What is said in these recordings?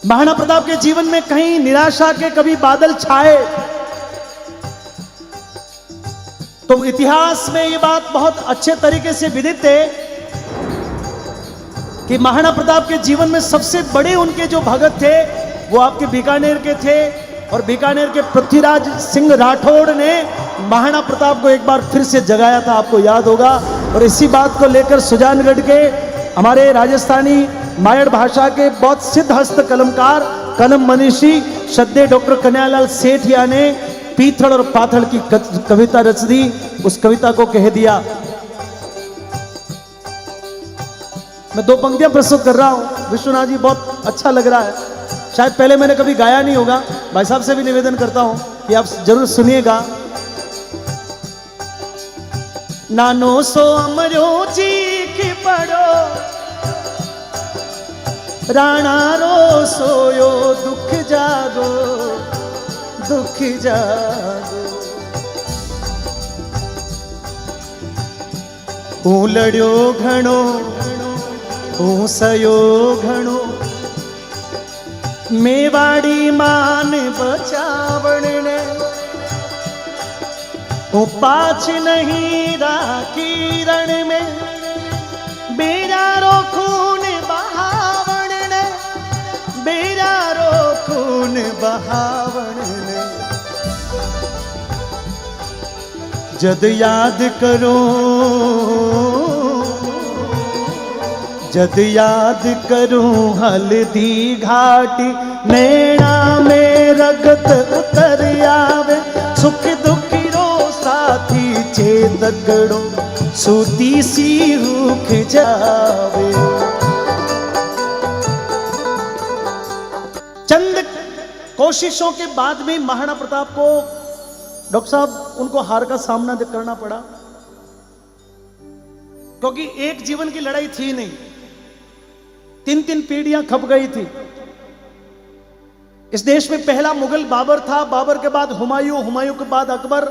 महाराणा प्रताप के जीवन में कहीं निराशा के कभी बादल छाए तो इतिहास में ये बात बहुत अच्छे तरीके से विदित है कि महाराणा प्रताप के जीवन में सबसे बड़े उनके जो भगत थे वो आपके बीकानेर के थे। और बीकानेर के पृथ्वीराज सिंह राठौड़ ने महाराणा प्रताप को एक बार फिर से जगाया था, आपको याद होगा। और इसी बात को लेकर सुजानगढ़ के हमारे राजस्थानी मायड़ भाषा के बहुत सिद्ध हस्त कलमकार कलम मनीषी श्रद्धेय डॉक्टर कन्हैयालाल सेठिया ने पीथड़ और पाथड़ की कविता रच दी। उस कविता को कह दिया, मैं दो पंक्तियां प्रस्तुत कर रहा हूं। विश्वनाथ जी बहुत अच्छा लग रहा है, शायद पहले मैंने कभी गाया नहीं होगा। भाई साहब से भी निवेदन करता हूं कि आप जरूर सुनिएगा। नानो सो अमरो चीख पड़ो राणा रो सोयो दुख जागो दुख जागो। हूँ लड़ियो घणो हूँ सयो घणो मेवाड़ी मान बचावण ने हूँ पाछ नहीं राखी रण में बेरारो खून बहावण ने बेरारो खून बहावण ने। जद याद करो जद याद करूं हल्दी घाटी नैना में रगत उतर आवे सुख दुखी रो साथी चेतकड़ो सूती सी रूख जावे। चंद कोशिशों के बाद में महाराणा प्रताप को डॉक्टर साहब उनको हार का सामना करना पड़ा, क्योंकि एक जीवन की लड़ाई थी नहीं, तीन तीन पीढ़ियां खप गई थी। इस देश में पहला मुगल बाबर था, बाबर के बाद हुमायूं, हुमायूं के बाद अकबर,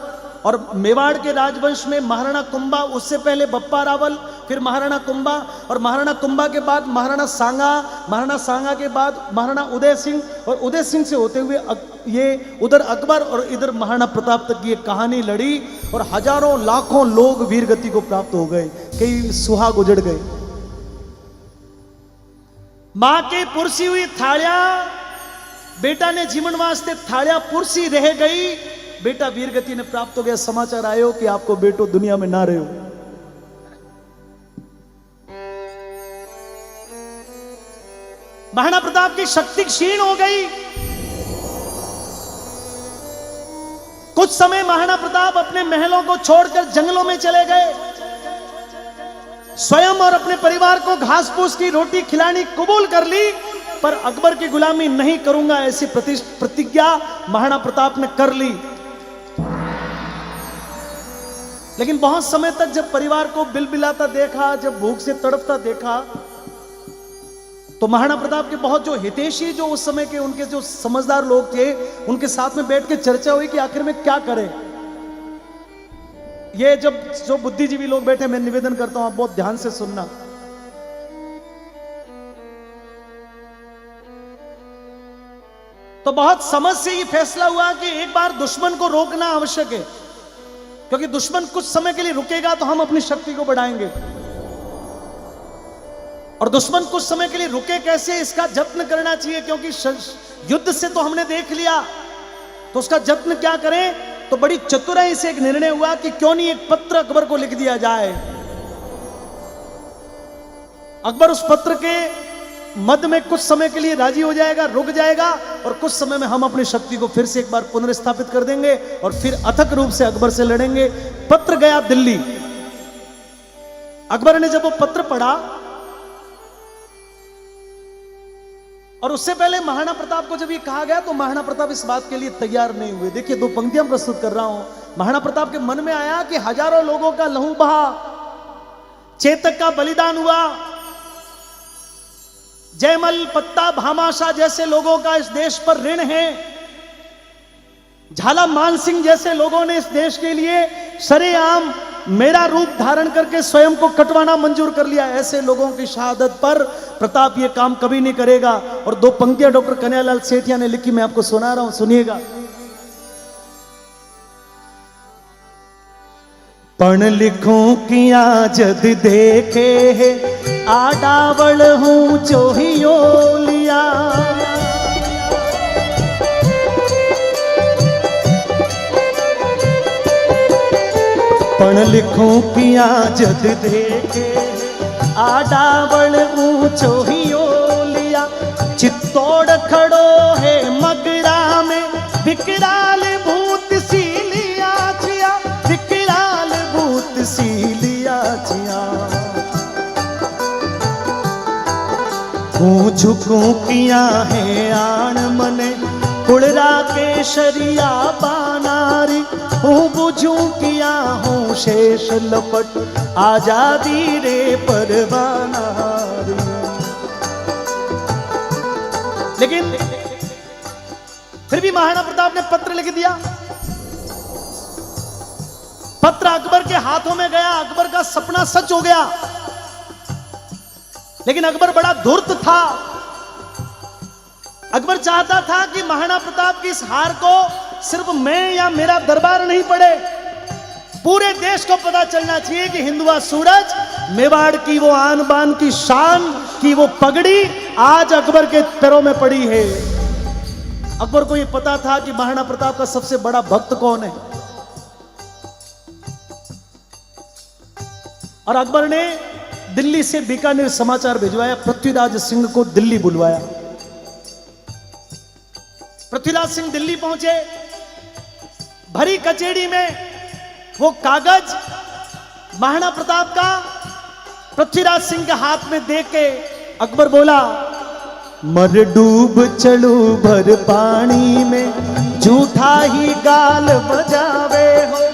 और मेवाड़ के राजवंश में महाराणा कुंभा, उससे पहले बप्पा रावल, फिर महाराणा कुंभा, और महाराणा कुंभा के बाद महाराणा सांगा, महाराणा सांगा के बाद महाराणा उदय सिंह, और उदय सिंह से होते हुए ये उधर अकबर और इधर महाराणा प्रताप तक ये कहानी लड़ी। और हजारों लाखों लोग वीरगति को प्राप्त हो गए, कई सुहाग उजड़ गए। मां के पुरसी हुई थालियां बेटा ने जीवन वास्ते थालियां पुरसी रह गई, बेटा वीरगति ने प्राप्त हो गया। समाचार आयो कि आपको बेटो दुनिया में ना रहे हो। महाराणा प्रताप की शक्ति क्षीण हो गई। कुछ समय महाराणा प्रताप अपने महलों को छोड़कर जंगलों में चले गए, स्वयं और अपने परिवार को घास फूस की रोटी खिलानी कबूल कर ली, पर अकबर की गुलामी नहीं करूंगा ऐसी प्रतिज्ञा महाराणा प्रताप ने कर ली। लेकिन बहुत समय तक जब परिवार को बिलबिलाता देखा, जब भूख से तड़पता देखा, तो महाराणा प्रताप के बहुत जो हितैषी, जो उस समय के उनके जो समझदार लोग थे, उनके साथ में बैठ के चर्चा हुई कि आखिर में क्या करें। ये जब जो बुद्धिजीवी लोग बैठे, मैं निवेदन करता हूं आप बहुत ध्यान से सुनना। तो बहुत समझ से ये फैसला हुआ कि एक बार दुश्मन को रोकना आवश्यक है, क्योंकि दुश्मन कुछ समय के लिए रुकेगा तो हम अपनी शक्ति को बढ़ाएंगे, और दुश्मन कुछ समय के लिए रुके कैसे, इसका जत्न करना चाहिए। क्योंकि युद्ध से तो हमने देख लिया, तो उसका जत्न क्या करें। तो बड़ी चतुराई से एक निर्णय हुआ कि क्यों नहीं एक पत्र अकबर को लिख दिया जाए। अकबर उस पत्र के मध्य में कुछ समय के लिए राजी हो जाएगा, रुक जाएगा, और कुछ समय में हम अपनी शक्ति को फिर से एक बार पुनर्स्थापित कर देंगे और फिर अथक रूप से अकबर से लड़ेंगे। पत्र गया दिल्ली। अकबर ने जब वो पत्र पढ़ा, और उससे पहले महाराणा प्रताप को जब ये कहा गया, तो महाराणा प्रताप इस बात के लिए तैयार नहीं हुए। देखिए, दो पंक्तियां प्रस्तुत कर रहा हूं। महाराणा प्रताप के मन में आया कि हजारों लोगों का लहू बहा, चेतक का बलिदान हुआ, जयमल, पत्ता, भामाशाह जैसे लोगों का इस देश पर ऋण है, झाला मान सिंह जैसे लोगों ने इस देश के लिए सरेआम मेरा रूप धारण करके स्वयं को कटवाना मंजूर कर लिया। ऐसे लोगों की शहादत पर प्रताप ये काम कभी नहीं करेगा। और दो पंक्तियां डॉक्टर कन्हैयालाल सेठिया ने लिखी, मैं आपको सुना रहा हूं, सुनिएगा। पण लिखूं किया जद देखे है, आडावल हूं चोहियो लिया। पण लिखूं किया जद देखे, आडावल ऊंचो ही लिया। चित्तौड़ खड़ो है मगरा में, विकराल भूत सी लिया छिया, विकराल भूत सी लिया छिया। झुकूं किया है आण मने, कुड़रा के शरिया बानारी। हूँ बुझूं किया हूँ शेष लपट, आजादी रे परवाना रे। लेकिन फिर भी महाराणा प्रताप ने पत्र लिख दिया। पत्र अकबर के हाथों में गया, अकबर का सपना सच हो गया। लेकिन अकबर बड़ा धूर्त था। अकबर चाहता था कि महाराणा प्रताप की इस हार को सिर्फ मैं या मेरा दरबार नहीं पड़े, पूरे देश को पता चलना चाहिए कि हिंदुआ सूरज, मेवाड़ की वो आन बान की शान की वो पगड़ी आज अकबर के पैरों में पड़ी है। अकबर को यह पता था कि महाराणा प्रताप का सबसे बड़ा भक्त कौन है। और अकबर ने दिल्ली से बीकानेर समाचार भिजवाया, पृथ्वीराज सिंह को दिल्ली बुलवाया। पृथ्वीराज सिंह दिल्ली पहुंचे। भरी कचेरी में वो कागज महाराणा प्रताप का पृथ्वीराज सिंह के हाथ में दे के अकबर बोला, मर डूब चलू भर पानी में, झूठा ही गाल बजावे हो।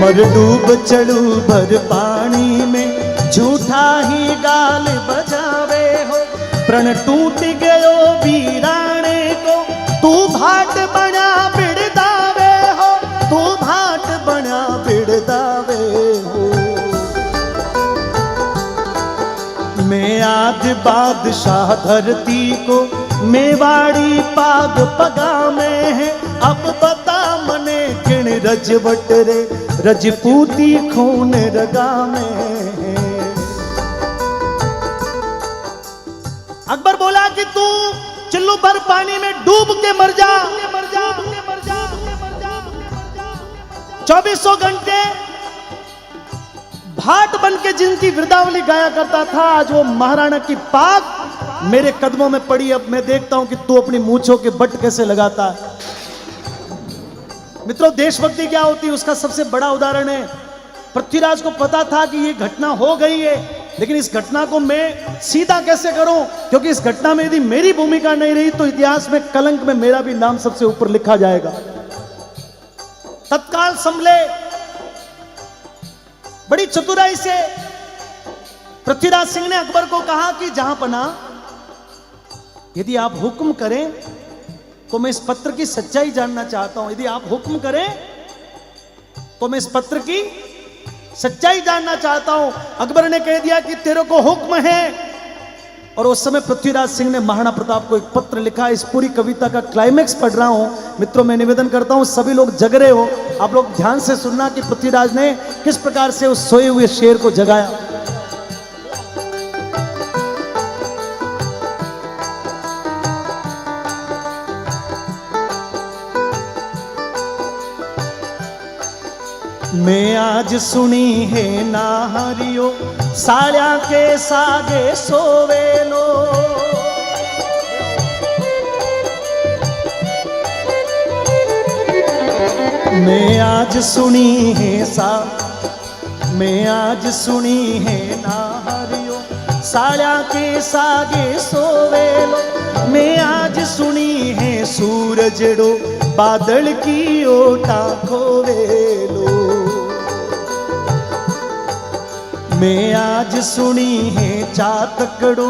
मर डूब चलू भर पानी में, झूठा ही गाल बजावे हो। प्रण टूट गयो वीराणे को, तू भाट बना बिड़दावे हो, तू भाट बना बिड़दावे हो। मैं आज बादशाह धरती को, मेवाड़ी पाग पगा में है। अब बता मने किण रजवट रे, रजपूती खून रगा में है। अकबर बोला कि तू चिल्लू भर पानी में डूब के मर जा, 2400 घंटे भाट बन के जिनकी वृद्धावली गाया करता था, आज वो महाराणा की पाग मेरे कदमों में पड़ी। अब मैं देखता हूं कि तू अपनी मूंछों के बट कैसे लगाता है। मित्रों, देशभक्ति क्या होती है उसका सबसे बड़ा उदाहरण है, पृथ्वीराज को पता था कि ये घटना हो गई है, लेकिन इस घटना को मैं सीधा कैसे करूं, क्योंकि इस घटना में यदि मेरी भूमिका नहीं रही तो इतिहास में कलंक में मेरा भी नाम सबसे ऊपर लिखा जाएगा। तत्काल संभले, बड़ी चतुराई से पृथ्वीराज सिंह ने अकबर को कहा कि जहां पना, यदि आप हुक्म करें तो मैं इस पत्र की सच्चाई जानना चाहता हूं। यदि आप हुक्म करें तो मैं इस पत्र की सच्चाई जानना चाहता हूं। अकबर ने कह दिया कि तेरे को हुक्म है। और उस समय पृथ्वीराज सिंह ने महाराणा प्रताप को एक पत्र लिखा। इस पूरी कविता का क्लाइमेक्स पढ़ रहा हूं। मित्रों, मैं निवेदन करता हूं सभी लोग जग रहे हो, आप लोग ध्यान से सुनना कि पृथ्वीराज ने किस प्रकार से उस सोए हुए शेर को जगाया। मैं आज सुनी है नाहरियो, साड़िया के सागे सोवेलो। मैं आज सुनी है नाहरियो, साड़िया के सागे सोवेलो। मैं आज सुनी है सूरजड़ो, बादल की ओटा खोवेलो। मैं आज सुनी है चातकड़ो,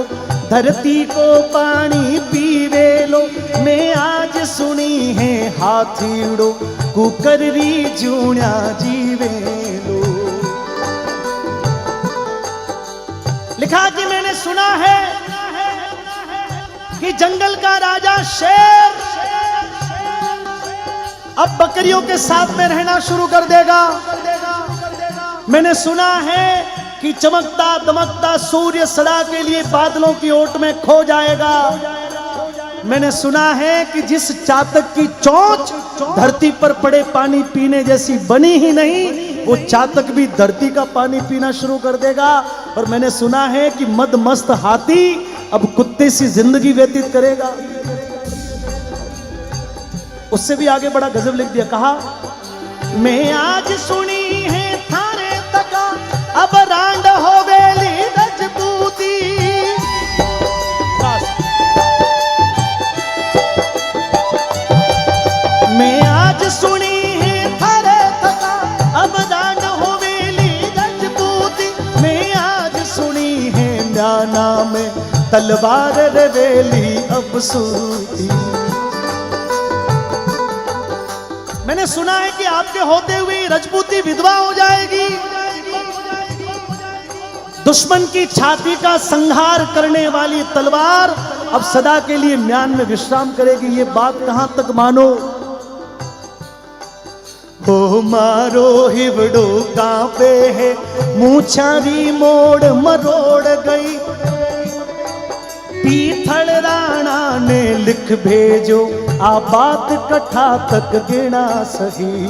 धरती को पानी पीवे लो, मैं आज सुनी है हाथीड़ो, कुकर री जूणा जीवे लो। लिखा कि मैंने सुना है कि जंगल का राजा शेर अब बकरियों के साथ में रहना शुरू कर देगा। मैंने सुना है कि चमकता दमकता सूर्य सदा के लिए बादलों की ओट में खो जाएगा। मैंने सुना है कि जिस चातक की चोंच धरती पर पड़े पानी पीने जैसी बनी ही नहीं, वो चातक भी धरती का पानी पीना शुरू कर देगा। और मैंने सुना है कि मदमस्त हाथी अब कुत्ते सी जिंदगी व्यतीत करेगा। उससे भी आगे बड़ा गजब लिख दिया, कहा मैं आज सुनी है थारे तका, अब रांड हो गई रजपूती। मैं आज सुनी है थारे तका, अब रांड हो गई रजपूती। मैं आज सुनी है म्याना में तलवार रवेली अब सूती। मैंने सुना है कि आपके होते हुए रजपूती विधवा हो जाएगी। दुश्मन की छाती का संहार करने वाली तलवार अब सदा के लिए म्यान में विश्राम करेगी। ये बात कहां तक मानो। हो मारो हिवड़ो कांपे है, मूछारी मोड़ मरोड़ गई। पीथल राणा ने लिख भेजो, आ बात कथा तक गिना सही।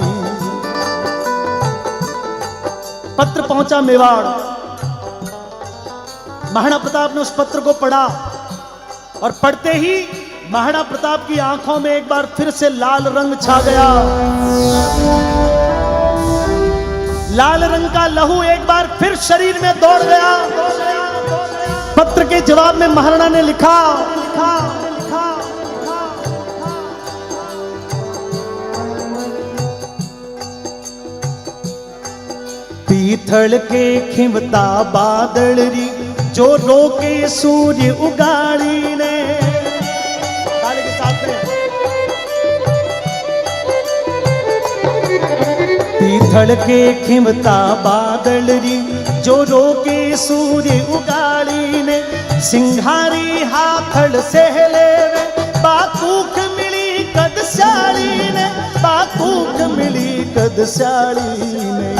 पत्र पहुंचा मेवाड़। महाराणा प्रताप ने उस पत्र को पढ़ा और पढ़ते ही महाराणा प्रताप की आंखों में एक बार फिर से लाल रंग छा गया। लाल रंग का लहू एक बार फिर शरीर में दौड़ गया। पत्र के जवाब में महाराणा ने लिखा, पीथल के खिमता बादल री, जो रोके सूर्य उगाड़ी ने। ताली के साथ में। पीथल के खिमता बादल री, जो रोके सूर्य उगाड़ी ने। सिंघारी हाथड़ सहले वे, बाकूक मिली कद स्याली ने। बाकूक मिली कद स्याली ने।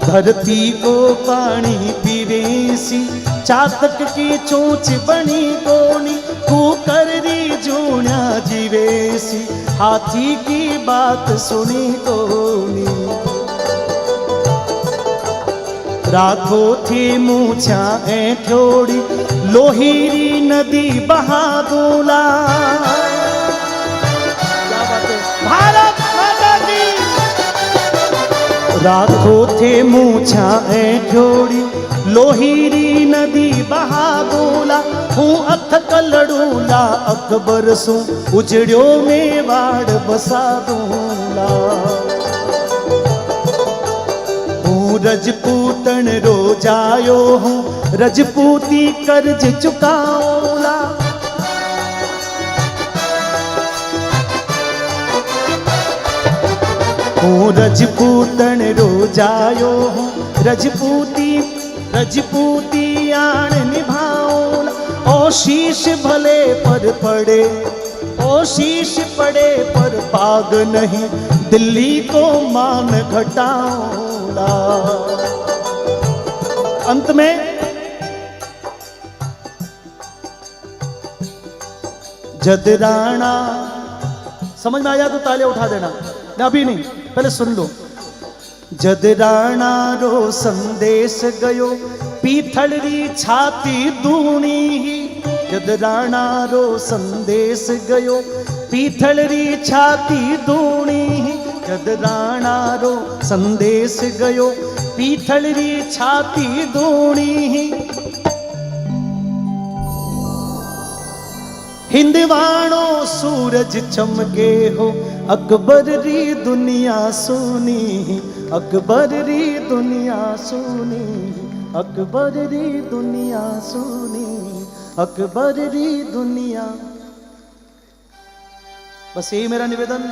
धरती को पानी पीवेसी, चातक की चोंच बनी कोनी। कुकर री जूणा जीवेसी, हाथी की बात सुनी कोनी। राखो थी मूछा ऐठोड़ी, लोहीरी नदी बहा दूला। भारत माता की। राखो थे मूछा ऐठोड़ी, लोहीरी नदी बहा दूला। हूँ अथ कलड़ूला अकबर सू, उजड़ियो मेवाड़ बसा दूला। रजपूतन रोजायो हूँ, रजपूती कर्ज चुकाऊला। हूँ रजपूतन रोजायो हूँ, रजपूती आन निभाऊला। ओ शीश भले पर पड़े, ओ शीश पड़े पर पाग नहीं, दिल्ली को मान घटाऊला। अंत में जदराणा, समझ में आया तो तालियां उठा देना, अभी नहीं, पहले सुन लो। जदराणा रो संदेश गयो, पीथल री छाती दूनी ही। जदराणा रो संदेश गयो, पीथल री छाती दूनी ही। जदराणा रो संदेश गयो, पीथल री छाती दूनी ही। हिंदवाणो सूरज चमके हो, अकबर री दुनिया सुनी। अकबर री दुनिया सुनी। अकबर री दुनिया सुनी, अकबर री दुनिया। बस यही मेरा निवेदन।